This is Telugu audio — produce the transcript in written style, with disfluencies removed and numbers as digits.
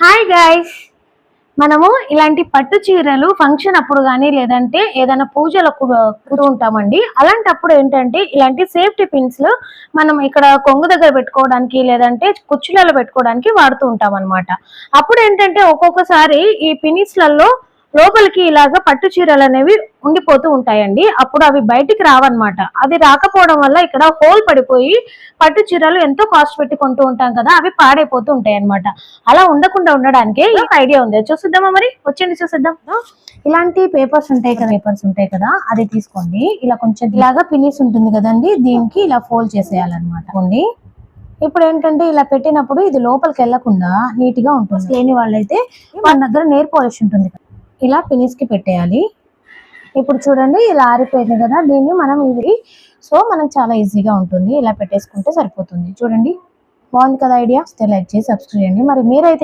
హాయ్ గైస్, మనము ఇలాంటి పట్టు చీరలు ఫంక్షన్ అప్పుడు కానీ లేదంటే ఏదైనా పూజలకు కుడుతూ ఉంటామండి. అలాంటప్పుడు ఏంటంటే ఇలాంటి సేఫ్టీ పిన్స్ మనం ఇక్కడ కొంగు దగ్గర పెట్టుకోవడానికి లేదంటే కుచ్చులలో పెట్టుకోవడానికి వాడుతూ ఉంటాం అనమాట. అప్పుడు ఏంటంటే ఒక్కొక్కసారి ఈ పిన్స్లలో లోపలికి ఇలాగ పట్టు చీరలు అనేవి ఉండిపోతూ ఉంటాయండి. అప్పుడు అవి బయటికి రావన్నమాట. అది రాకపోవడం వల్ల ఇక్కడ హోల్ పడిపోయి పట్టు చీరలు ఎంతో కాస్ట్ పెట్టి కొంటూ ఉంటాం కదా, అవి పాడైపోతూ ఉంటాయి అనమాట. అలా ఉండకుండా ఉండడానికి ఒక ఐడియా ఉంది, చూసిద్దామా? మరి వచ్చేయండి చూసిద్దాం. ఇలాంటి పేపర్స్ ఉంటాయి కదా అది తీసుకోండి. ఇలా కొంచెం ఇలాగా పినిస్ ఉంటుంది కదండి, దీనికి ఇలా ఫోల్డ్ చేసేయాలన్నమాట. ఇప్పుడు ఏంటంటే ఇలా పెట్టినప్పుడు ఇది లోపలికి వెళ్లకుండా నీట్ గా ఉంటుంది. లేని వాళ్ళైతే మన దగ్గర నెయిల్ పాలిష్ ఉంటుంది, ఇలా పినిస్ కి పెట్టేయాలి. ఇప్పుడు చూడండి ఇలా ఆరిపోయింది కదా, దీన్ని మనం సో మనకు చాలా ఈజీగా ఉంటుంది. ఇలా పెట్టేసుకుంటే సరిపోతుంది. చూడండి, బాగుంది కదా ఐడియా. లైక్ చేసి సబ్స్క్రైబ్ చేయండి. మరి మీరైతే